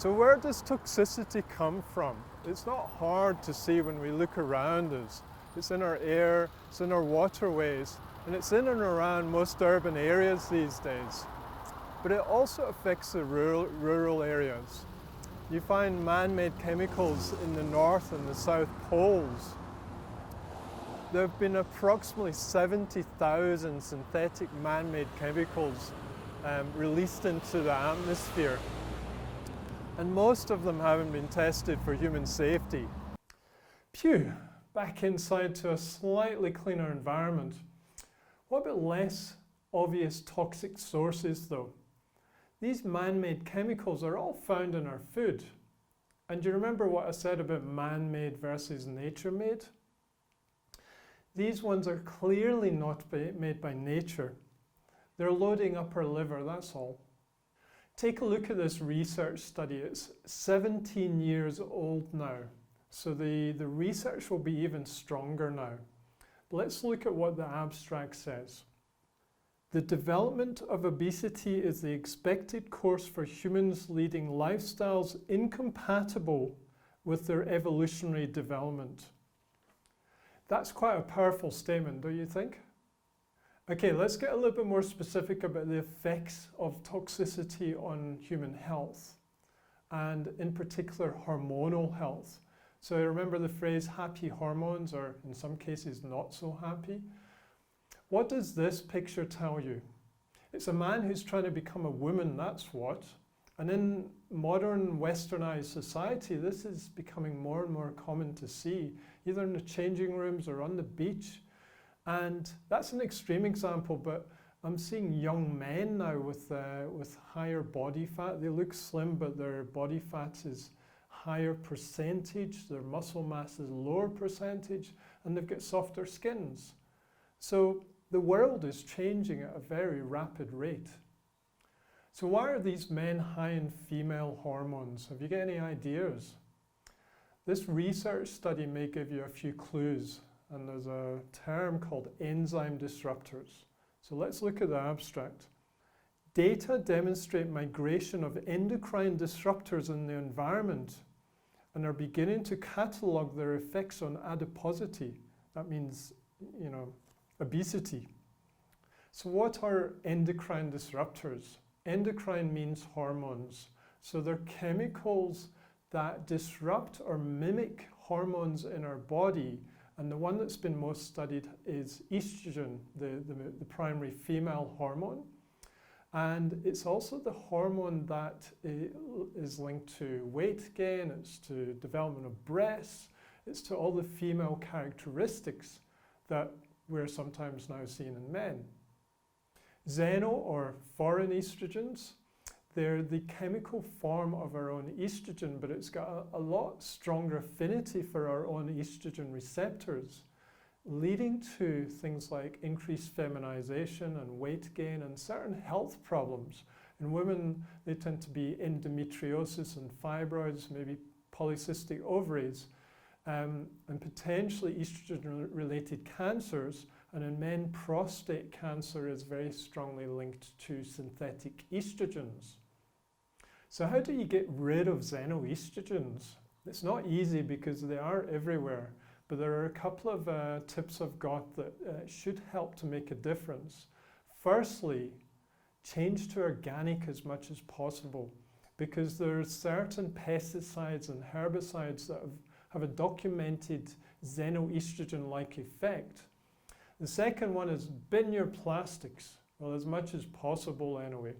So where does toxicity come from? It's not hard to see when we look around us. It's in our air, it's in our waterways, and it's in and around most urban areas these days. But it also affects the rural areas. You find man-made chemicals in the North and the South Poles. There have been approximately 70,000 synthetic man-made chemicals released into the atmosphere. And most of them haven't been tested for human safety. Phew, back inside to a slightly cleaner environment. What about less obvious toxic sources though? These man-made chemicals are all found in our food. And do you remember what I said about man-made versus nature-made? These ones are clearly not made by nature. They're loading up our liver, that's all. Take a look at this research study. It's 17 years old now. So the research will be even stronger now. But let's look at what the abstract says. The development of obesity is the expected course for humans leading lifestyles incompatible with their evolutionary development. That's quite a powerful statement, don't you think? Okay, let's get a little bit more specific about the effects of toxicity on human health, and in particular hormonal health. So remember the phrase happy hormones, or in some cases not so happy? What does this picture tell you? It's a man who's trying to become a woman, that's what. And in modern westernized society, this is becoming more and more common to see, either in the changing rooms or on the beach. And that's an extreme example, but I'm seeing young men now with higher body fat. They look slim, but their body fat is higher percentage, their muscle mass is lower percentage, and they've got softer skins. So the world is changing at a very rapid rate. So why are these men high in female hormones? Have you got any ideas? This research study may give you a few clues, and there's a term called enzyme disruptors. So let's look at the abstract. Data demonstrate migration of endocrine disruptors in the environment and are beginning to catalogue their effects on adiposity. That means, obesity. So what are endocrine disruptors? Endocrine means hormones. So they're chemicals that disrupt or mimic hormones in our body. And the one that's been most studied is estrogen, the primary female hormone. And it's also the hormone that is linked to weight gain, it's to development of breasts, it's to all the female characteristics that we're sometimes now seeing in men. Xeno or foreign estrogens, they're the chemical form of our own estrogen, but it's got a lot stronger affinity for our own estrogen receptors, leading to things like increased feminization and weight gain and certain health problems. In women, they tend to be endometriosis and fibroids, maybe polycystic ovaries, and potentially estrogen-related cancers. And in men, prostate cancer is very strongly linked to synthetic estrogens. So how do you get rid of xenoestrogens? It's not easy because they are everywhere, but there are a couple of tips I've got that should help to make a difference. Firstly, change to organic as much as possible, because there are certain pesticides and herbicides that have a documented xenoestrogen-like effect. The second one is bin your plastics, well, as much as possible anyway.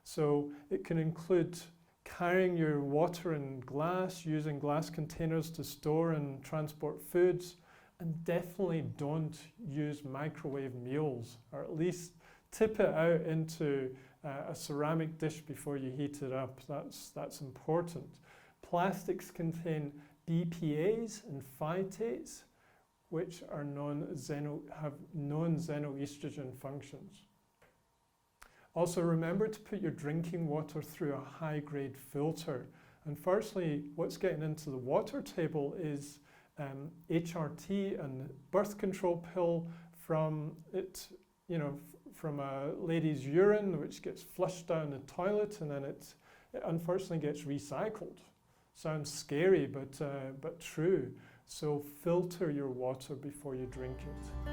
So it can include carrying your water in glass, using glass containers to store and transport foods, and definitely don't use microwave meals, or at least tip it out into a ceramic dish before you heat it up. That's important. Plastics contain BPAs and phytates, which are have known xenoestrogen functions. Also remember to put your drinking water through a high-grade filter. And firstly, what's getting into the water table is HRT and birth control pill from a lady's urine, which gets flushed down the toilet, and then it it unfortunately gets recycled. Sounds scary, but true. So filter your water before you drink it.